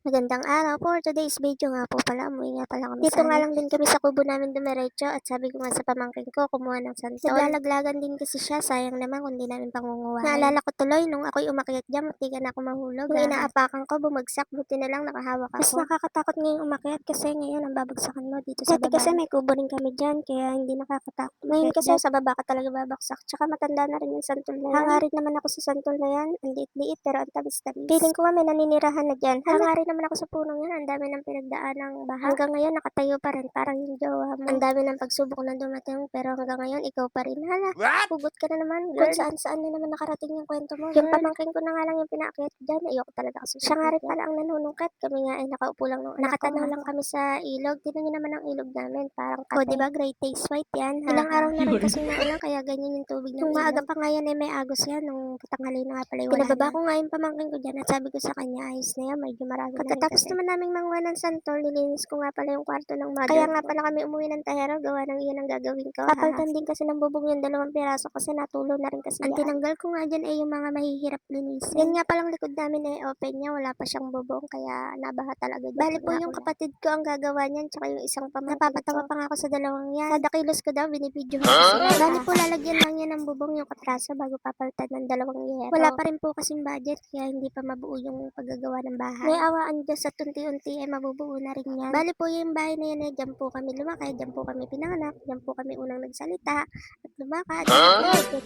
Magandang araw. For today's video nga po pala, umuwi nga pala kami dito nga lang din kami sa kubo namin dumiretso at sabi ko nga sa pamangkin ko kumuha ng santol. Naglalaglagan din kasi siya, sayang naman kung di namin pangunguhahin. Naalala ko tuloy nung ako'y umakyat diyan, muntikan na ako mahulog. Nung inaapakan ko, bumagsak, buti na lang nakahawak ako. Mas nakakatakot ngayong umakyat kasi ngayon ang babagsakan mo dito sa baba. Dati kasi may kubo rin kami diyan, kaya hindi nakakatakot. Ngayon kasi sa baba ka talaga babaksak, tsaka matanda na rin yung santol na yan. Hangarin naman ako sa santol na yan, ang liit-liit pero ang tamis-tamis. Feeling ko nga may naninirahan na dyan. Hangarin naman ako sa punong yan, ang dami ng pinagdaanang baha. Hanggang ngayon nakatayo pa rin, parang yung jowa mo. Ang dami ng pagsubok na dumating, pero hanggang ngayon ikaw pa rin. Hala, hugot ka na naman, girl. Kung saan-saan na naman nakarating yung kwento mo, yung pamangkin ko na nga lang yung pinaakyat dyan, ayoko talaga kasi siya nga rin pala ang nanunungkat. Kami nga ay nakaupo lang nung nakatanaw lang kami sa ilog. Tignan niyo naman ang ilog namin, parang kate. O diba, Great Taste White yan. Ilang araw na rin kasi naulan, kaya ganyan yung tubig ng ilog. Nung maaga pa nga yan ay may agos yan, nung patanghali na nga pala yung wala na. Pinababa ko nga yung pamangkin ko dyan at sabi ko sa kanya, ayos na yan, medyo marami na rin kasi. Pagkatapos naman naming manguha ng santol, nilinis ko nga pala yung kwarto ng mother. Kaya nga pala kami umuwi ng Tahero, gawa ng iyon ang gagawin ko. Papalitan din kasi ng bubong yung 2 piraso kasi natulo na rin kasi yan. Ang tinanggal ko nga dyan ay yung mga mahihirap linisin. Yan nga palang likod namin ay open niya, wala pa siyang bubong kaya nabaha talaga dyan. Bali po yung kapatid ko ang gagawa niyan, tsaka yung isang pamangkin ko. Napapatawa pa nga ako sa dalawang yan. Kada kilos ko daw, binibidyohan ko sila. Bali po lalagyan lang yan ng bubong yung katraso bago papalitan ng 2 yero. Wala pa rin po kasing budget kaya hindi pa mabuo yung paggagawa ng bahay. May awaan Diyos at unti-unti ay mabubuo na rin yan. Bali po yung bahay na yan ay dyan po kami lumaki, dyan po kami pinanganak, dyan po kami unang nagsalita at lumakad.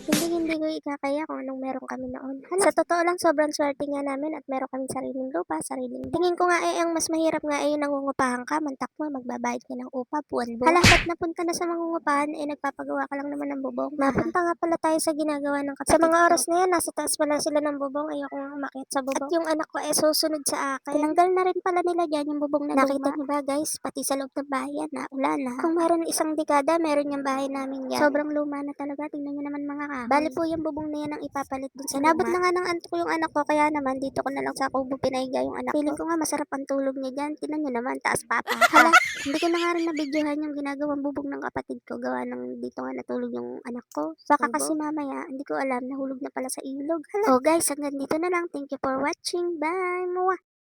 Hindi ko ikakaya kung anong meron kami noon. Hala, sa totoo lang sobrang swerte nga namin at meron kaming sariling lupa, sariling bahay. Tingin ko nga ay ang mas mahirap nga ay yung nangungupahan ka, mantak mo, magbabayad ka ng upa, buwan-buwan. Hala, ba't napunta na sa mangungupahan ay nagpapagawa ka lang naman ng bubong. Napunta nga pala tayo sa ginagawa ng kapatid ko. Sa mga oras na yan, nasa taas pala sila ng bubong, ayoko nga umakyat sa bubong. At yung anak ko ay susunod sa akin. Tinanggal na rin pala nila dyan yung bubong na nakita niyo ba guys, pati sa loob ng bahay yan, naulan na. Kung meron isang dekada, meron yung bahay namin yan. Sobrang luma na talaga, tingnan niyo naman mga kahoy. Bali po yung bubong na yan ang ipapalit dun sa inabot na nga ng antok ko yung anak ko, kaya naman dito ko na lang sa kubo pinaiga yung anak ko. Feeling ko nga masarap ang tulog niya dyan, tingnan niyo naman, taas papa. Hala, hindi ko na nga rin nabidyohan yung ginagawang bubong ng kapatid ko, gawa ng dito nga natulog yung anak ko. Baka kasi mamaya, hindi ko alam, nahulog na pala sa ilog. Hala. Oh guys, hanggang dito na lang. Thank you for watching. Bye! Mwah!